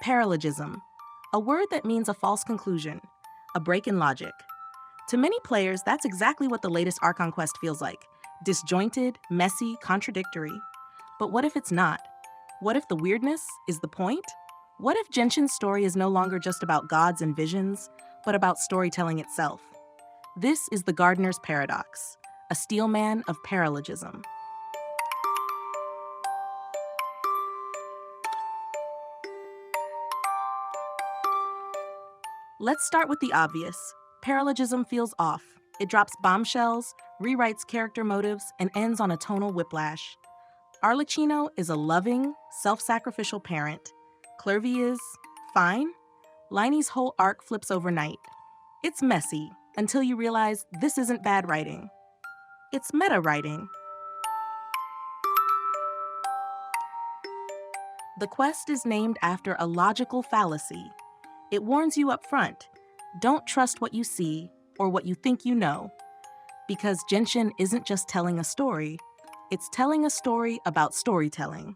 Paralogism, a word that means a false conclusion, a break in logic. To many players, that's exactly what the latest Archon Quest feels like. Disjointed, messy, contradictory. But what if it's not? What if the weirdness is the point? What if Genshin's story is no longer just about gods and visions, but about storytelling itself? This is the Gardener's Paradox, a steelman of paralogism. Let's start with the obvious. Paralogism feels off. It drops bombshells, rewrites character motives, and ends on a tonal whiplash. Arlecchino is a loving, self-sacrificial parent. Clervy is fine. Liney's whole arc flips overnight. It's messy until you realize this isn't bad writing. It's meta writing. The quest is named after a logical fallacy. It warns you up front, don't trust what you see or what you think you know, because Genshin isn't just telling a story, it's telling a story about storytelling.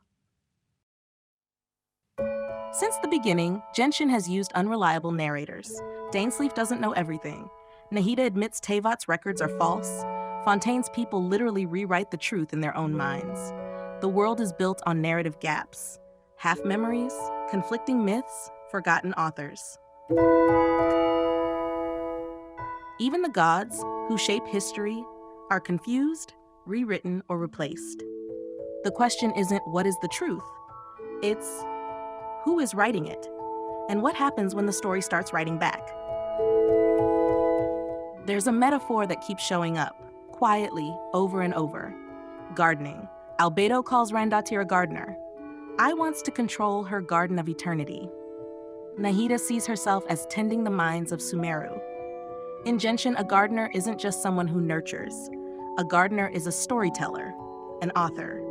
Since the beginning, Genshin has used unreliable narrators. Dainsleif doesn't know everything. Nahida admits Tevat's records are false. Fontaine's people literally rewrite the truth in their own minds. The world is built on narrative gaps. Half-memories, conflicting myths, forgotten authors. Even the gods, who shape history, are confused, rewritten, or replaced. The question isn't what is the truth, it's who is writing it, and what happens when the story starts writing back. There's a metaphor that keeps showing up, quietly, over and over. Gardening. Albedo calls Randatir a gardener. Ai wants to control her garden of eternity. Nahida sees herself as tending the minds of Sumeru. In Genshin, a gardener isn't just someone who nurtures. A gardener is a storyteller, an author.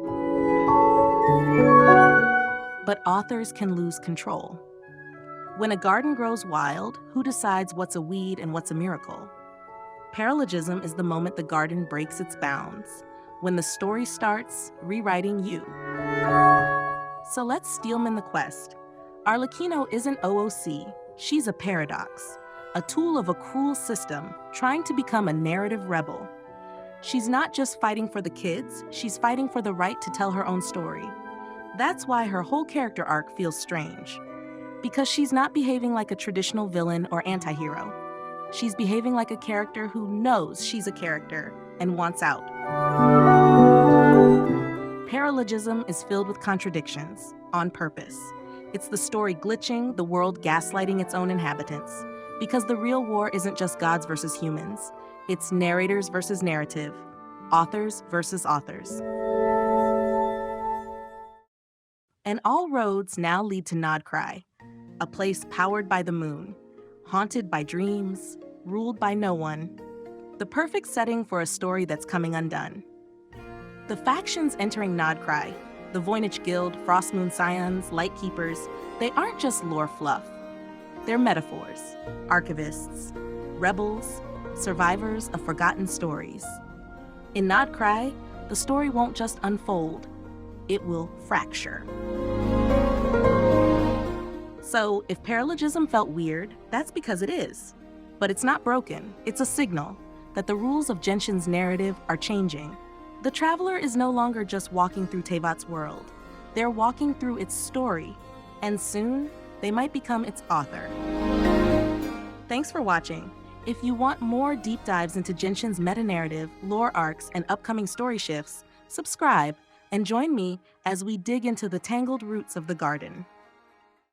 But authors can lose control. When a garden grows wild, who decides what's a weed and what's a miracle? Paralogism is the moment the garden breaks its bounds, when the story starts rewriting you. So let's steelman the quest. Arlecchino isn't OOC, she's a paradox, a tool of a cruel system trying to become a narrative rebel. She's not just fighting for the kids, she's fighting for the right to tell her own story. That's why her whole character arc feels strange. Because she's not behaving like a traditional villain or anti-hero. She's behaving like a character who knows she's a character and wants out. Paralogism is filled with contradictions, on purpose. It's the story glitching, the world gaslighting its own inhabitants. Because the real war isn't just gods versus humans. It's narrators versus narrative, authors versus authors. And all roads now lead to Nod-Krai, a place powered by the moon, haunted by dreams, ruled by no one. The perfect setting for a story that's coming undone. The factions entering Nod-Krai, the Voynich Guild, Frostmoon Scions, Lightkeepers, they aren't just lore fluff. They're metaphors, archivists, rebels, survivors of forgotten stories. In Nod-Krai, the story won't just unfold, it will fracture. So if paralogism felt weird, that's because it is. But it's not broken, it's a signal that the rules of Genshin's narrative are changing. The traveler is no longer just walking through Tevat's world. They're walking through its story, and soon they might become its author. Thanks for watching. If you want more deep dives into Genshin's meta-narrative, lore arcs, and upcoming story shifts, subscribe and join me as we dig into the tangled roots of the garden.